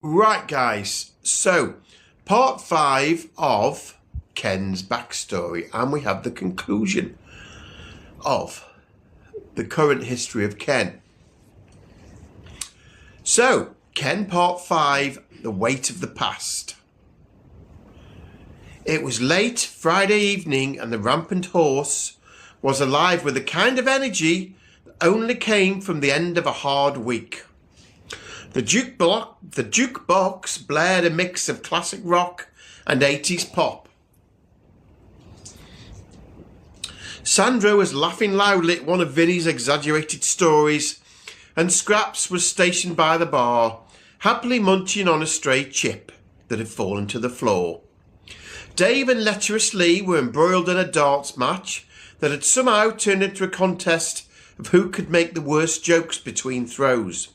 Right, guys, so part 5 of Ken's backstory, and we have the conclusion of the current history of Ken. So, Ken part 5, the weight of the past. It was late Friday evening and the Rampant Horse was alive with the kind of energy that only came from the end of a hard week. The jukebox blared a mix of classic rock and 80s pop. Sandra was laughing loudly at one of Vinny's exaggerated stories, and Scraps was stationed by the bar, happily munching on a stray chip that had fallen to the floor. Dave and Lecherous Lee were embroiled in a darts match that had somehow turned into a contest of who could make the worst jokes between throws.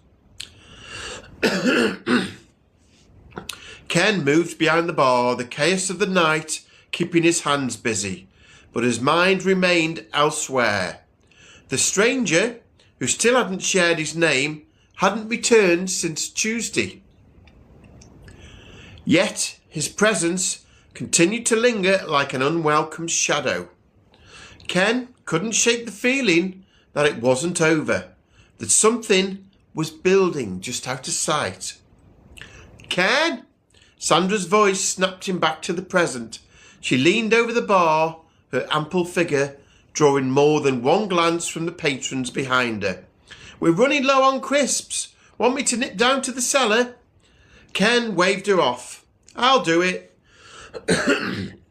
Ken moved behind the bar, the chaos of the night keeping his hands busy, but his mind remained elsewhere. The stranger, who still hadn't shared his name, hadn't returned since Tuesday. Yet his presence continued to linger like an unwelcome shadow. Ken couldn't shake the feeling that it wasn't over, that something was building just out of sight. Ken! Sandra's voice snapped him back to the present. She leaned over the bar, her ample figure drawing more than one glance from the patrons behind her. We're running low on crisps. Want me to nip down to the cellar? Ken waved her off. I'll do it.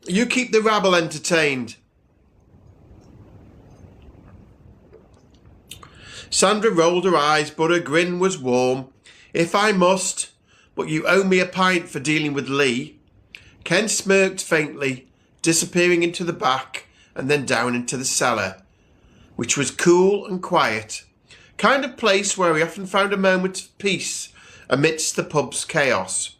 You keep the rabble entertained. Sandra rolled her eyes, but her grin was warm. If I must, but you owe me a pint for dealing with Lee. Ken smirked faintly, disappearing into the back and then down into the cellar, which was cool and quiet, kind of place where he often found a moment of peace amidst the pub's chaos.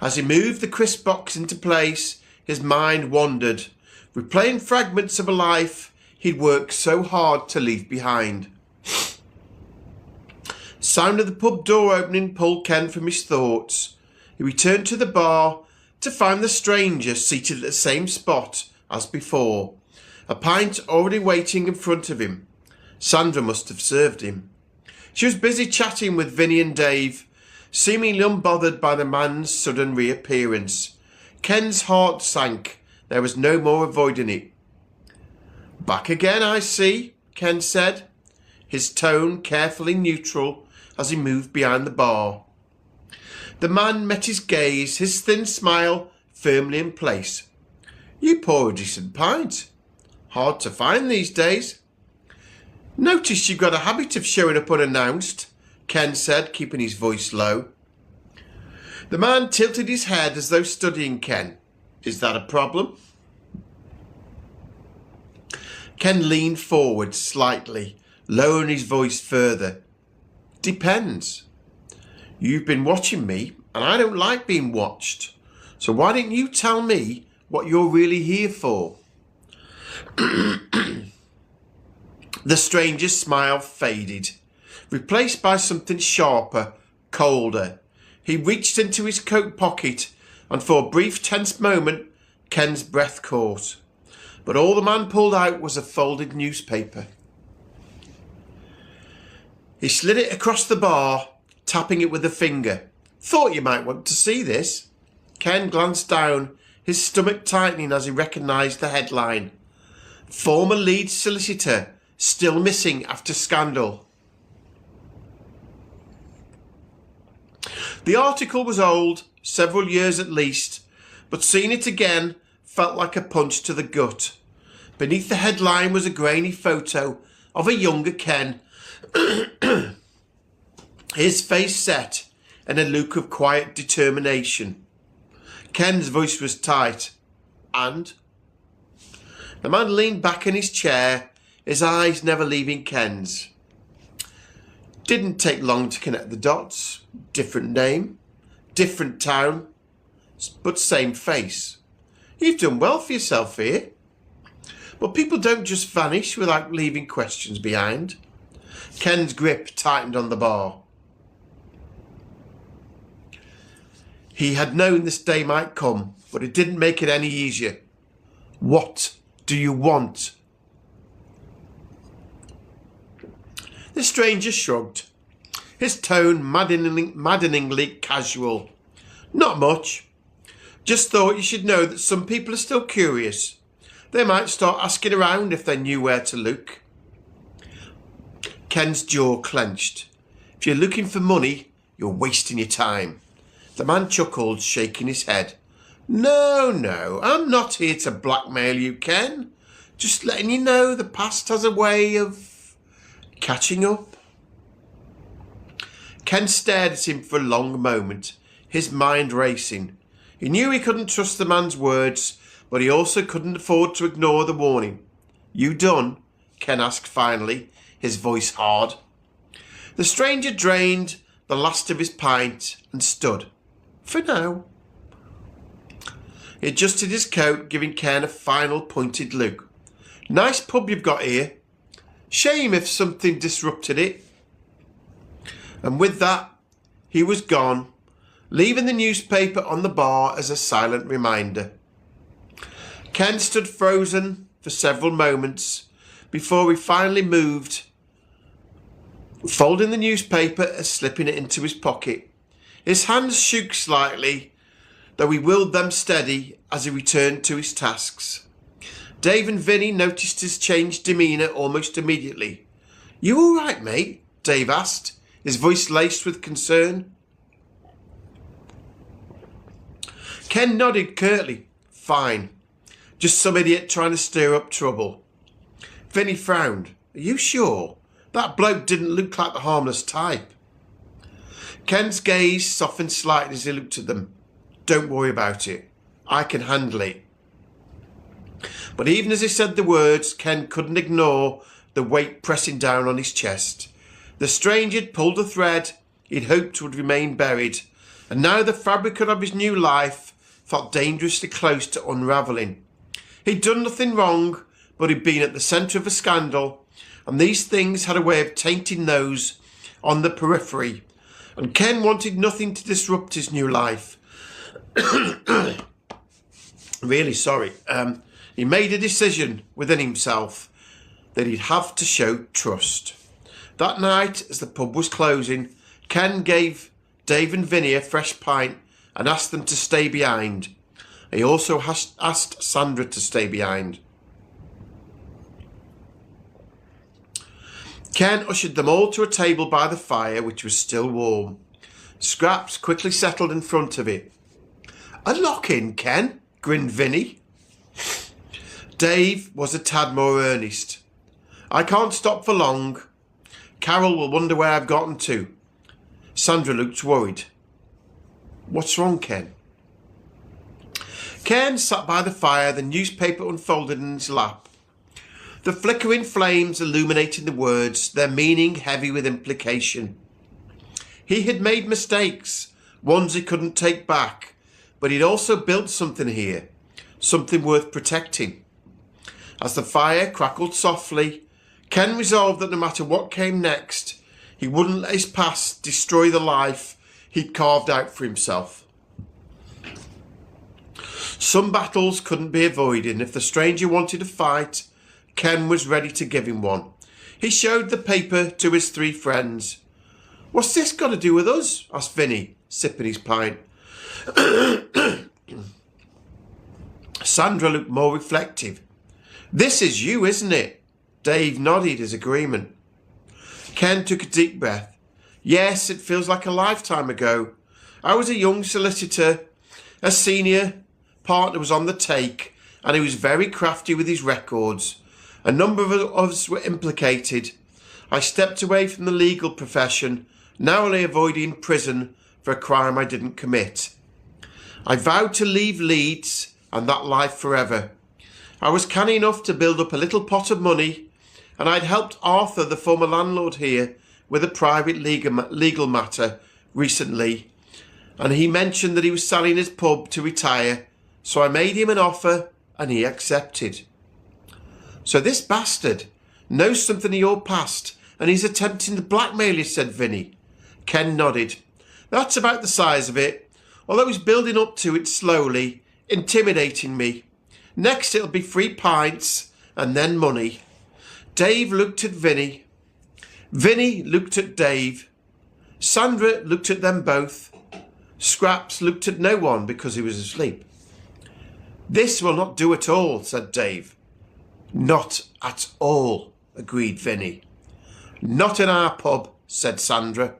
As he moved the crisp box into place, his mind wandered, replaying fragments of a life he'd worked so hard to leave behind. Sound of the pub door opening pulled Ken from his thoughts. He returned to the bar to find the stranger seated at the same spot as before, a pint already waiting in front of him. Sandra must have served him. She was busy chatting with Vinny and Dave, seemingly unbothered by the man's sudden reappearance. Ken's heart sank. There was no more avoiding it. Back again, I see, Ken said, his tone carefully neutral as he moved behind the bar. The man met his gaze, his thin smile firmly in place. You pour a decent pint. Hard to find these days. Notice you've got a habit of showing up unannounced, Ken said, keeping his voice low. The man tilted his head as though studying Ken. Is that a problem? Ken leaned forward slightly, lowering his voice further. Depends. You've been watching me, and I don't like being watched. So why don't you tell me what you're really here for? The stranger's smile faded, replaced by something sharper, colder. He reached into his coat pocket, and for a brief tense moment, Ken's breath caught. But all the man pulled out was a folded newspaper. He slid it across the bar, tapping it with a finger. Thought you might want to see this. Ken glanced down, his stomach tightening as he recognised the headline. Former lead solicitor, still missing after scandal. The article was old, several years at least, but seeing it again felt like a punch to the gut. Beneath the headline was a grainy photo of a younger Ken, his face set in a look of quiet determination. Ken's voice was tight. And? The man leaned back in his chair, his eyes never leaving Ken's. Didn't take long to connect the dots. Different name, different town, but same face. You've done well for yourself here. But people don't just vanish without leaving questions behind. Ken's grip tightened on the bar. He had known this day might come, but it didn't make it any easier. What do you want? The stranger shrugged, his tone maddeningly casual. Not much. Just thought you should know that some people are still curious. They might start asking around if they knew where to look. Ken's jaw clenched. If you're looking for money, you're wasting your time. The man chuckled, shaking his head. No, I'm not here to blackmail you, Ken. Just letting you know the past has a way of catching up. Ken stared at him for a long moment, his mind racing. He knew he couldn't trust the man's words, but he also couldn't afford to ignore the warning. You done? Ken asked finally, his voice hard. The stranger drained the last of his pint and stood. For now. He adjusted his coat, giving Ken a final pointed look. Nice pub you've got here. Shame if something disrupted it. And with that, he was gone, leaving the newspaper on the bar as a silent reminder. Ken stood frozen for several moments before he finally moved, folding the newspaper and slipping it into his pocket. His hands shook slightly, though he willed them steady as he returned to his tasks. Dave and Vinny noticed his changed demeanour almost immediately. You all right, mate? Dave asked, his voice laced with concern. Ken nodded curtly. Fine. Just some idiot trying to stir up trouble. Vinny frowned. Are you sure? That bloke didn't look like the harmless type. Ken's gaze softened slightly as he looked at them. Don't worry about it. I can handle it. But even as he said the words, Ken couldn't ignore the weight pressing down on his chest. The stranger had pulled a thread he'd hoped would remain buried, and now the fabric of his new life felt dangerously close to unravelling. He'd done nothing wrong, but he'd been at the centre of a scandal, and these things had a way of tainting those on the periphery, and Ken wanted nothing to disrupt his new life. Really sorry. He made a decision within himself that he'd have to show trust. That night, as the pub was closing, Ken gave Dave and Vinny a fresh pint and asked them to stay behind. He also asked Sandra to stay behind. Ken ushered them all to a table by the fire, which was still warm. Scraps quickly settled in front of it. A lock-in, Ken, grinned Vinny. Dave was a tad more earnest. I can't stop for long. Carol will wonder where I've gotten to. Sandra looked worried. What's wrong, Ken? Ken sat by the fire, the newspaper unfolded in his lap. The flickering flames illuminating the words, their meaning heavy with implication. He had made mistakes, ones he couldn't take back, but he'd also built something here, something worth protecting. As the fire crackled softly, Ken resolved that no matter what came next, he wouldn't let his past destroy the life he'd carved out for himself. Some battles couldn't be avoided, and if the stranger wanted a fight, Ken was ready to give him one. He showed the paper to his three friends. What's this got to do with us? Asked Vinny, sipping his pint. Sandra looked more reflective. This is you, isn't it? Dave nodded his agreement. Ken took a deep breath. Yes, it feels like a lifetime ago. I was a young solicitor. A senior partner was on the take, and he was very crafty with his records. A number of us were implicated. I stepped away from the legal profession, narrowly avoiding prison for a crime I didn't commit. I vowed to leave Leeds and that life forever. I was canny enough to build up a little pot of money, and I'd helped Arthur, the former landlord here, with a private legal matter recently, and he mentioned that he was selling his pub to retire, so I made him an offer and he accepted. So this bastard knows something of your past and he's attempting to blackmail you, said Vinny. Ken nodded. That's about the size of it. although he's building up to it slowly, intimidating me. Next it'll be 3 pints and then money. Dave looked at Vinny. Vinny looked at Dave. Sandra looked at them both. Scraps looked at no one because he was asleep. This will not do at all, said Dave. Not at all, agreed Vinny. Not in our pub, said Sandra.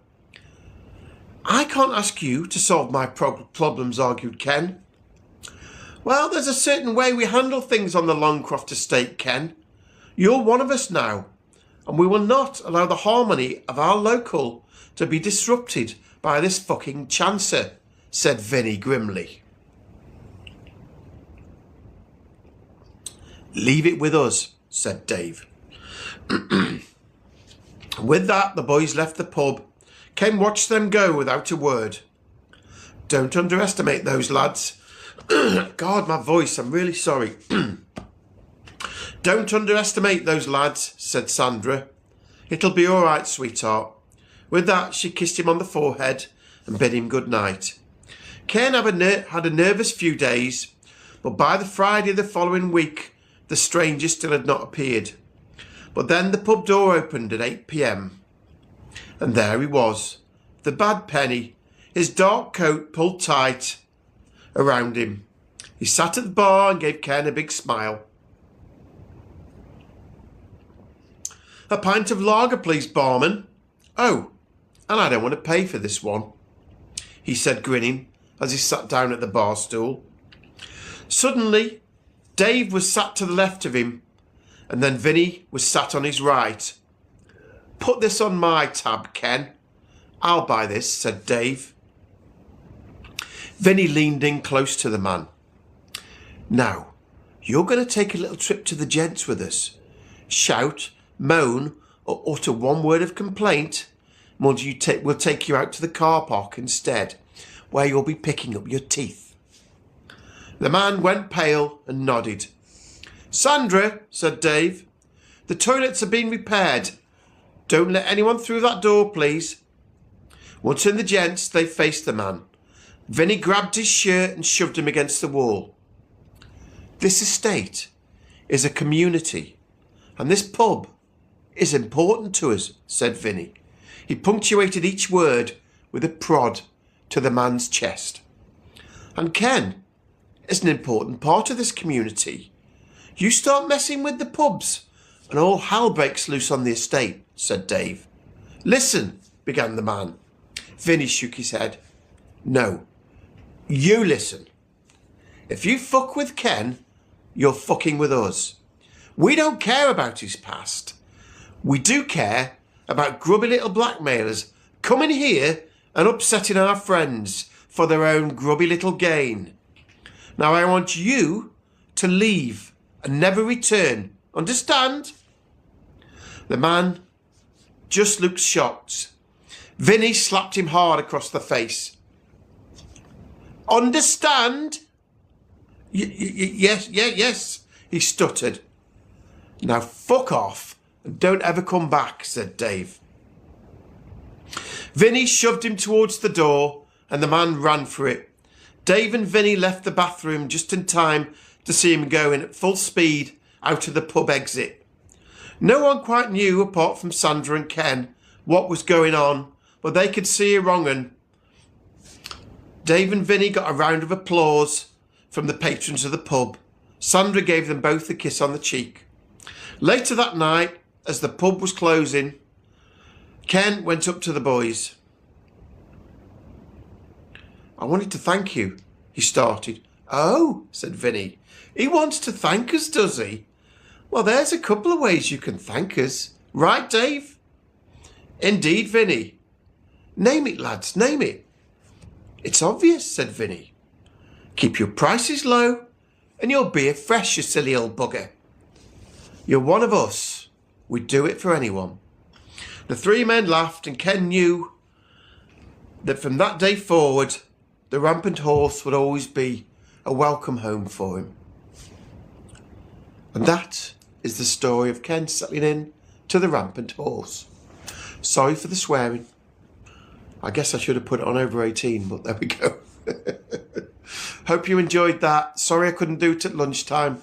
I can't ask you to solve my problems, argued Ken. Well, there's a certain way we handle things on the Longcroft Estate, Ken. You're one of us now, and we will not allow the harmony of our local to be disrupted by this fucking chancer, said Vinny grimly. Leave it with us, said Dave. With that, the boys left the pub. Ken watched them go without a word. Don't underestimate those lads. God, my voice, I'm really sorry. Don't underestimate those lads, said Sandra. It'll be all right, sweetheart. With that, she kissed him on the forehead and bid him good night. Ken had a nervous few days, but by the Friday the following week, the stranger still had not appeared. But then the pub door opened at 8 p.m. And there he was, the bad penny, his dark coat pulled tight around him. He sat at the bar and gave Ken a big smile. A pint of lager, please, barman. Oh, and I don't want to pay for this one, he said, grinning, as he sat down at the bar stool. Suddenly, Dave was sat to the left of him, and then Vinny was sat on his right. Put this on my tab, Ken. I'll buy this, said Dave. Vinny leaned in close to the man. Now, you're going to take a little trip to the gents with us. Shout, moan, or utter one word of complaint, and we'll take you out to the car park instead, where you'll be picking up your teeth. The man went pale and nodded. Sandra, said Dave, the toilets are being repaired. Don't let anyone through that door, please. Once in the gents, they faced the man. Vinny grabbed his shirt and shoved him against the wall. This estate is a community, and this pub is important to us, said Vinny. He punctuated each word with a prod to the man's chest. And Ken is an important part of this community. You start messing with the pubs and all hell breaks loose on the estate, said Dave. Listen, began the man. Vinny shook his head. No, you listen. If you fuck with Ken, you're fucking with us. We don't care about his past. We do care about grubby little blackmailers coming here and upsetting our friends for their own grubby little gain. Now I want you to leave and never return. Understand? The man just looked shocked. Vinny slapped him hard across the face. Understand? Yes, he stuttered. Now fuck off and don't ever come back, said Dave. Vinny shoved him towards the door and the man ran for it. Dave and Vinny left the bathroom just in time to see him going at full speed out of the pub exit. No one quite knew, apart from Sandra and Ken, what was going on, but they could see a wrong un. Dave and Vinny got a round of applause from the patrons of the pub. Sandra gave them both a kiss on the cheek. Later that night, as the pub was closing, Ken went up to the boys. I wanted to thank you, he started. Oh, said Vinny. He wants to thank us, does he? Well, there's a couple of ways you can thank us. Right, Dave? Indeed, Vinny. Name it, lads, name it. It's obvious, said Vinny. Keep your prices low and your beer fresh, you silly old bugger. You're one of us. We'd do it for anyone. The three men laughed, and Ken knew that from that day forward, the Rampant Horse would always be a welcome home for him. And that is the story of Ken settling in to the Rampant Horse. Sorry for the swearing. I guess I should have put it on over 18, but there we go. Hope you enjoyed that. Sorry I couldn't do it at lunchtime.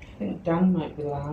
I think Dan might be loud.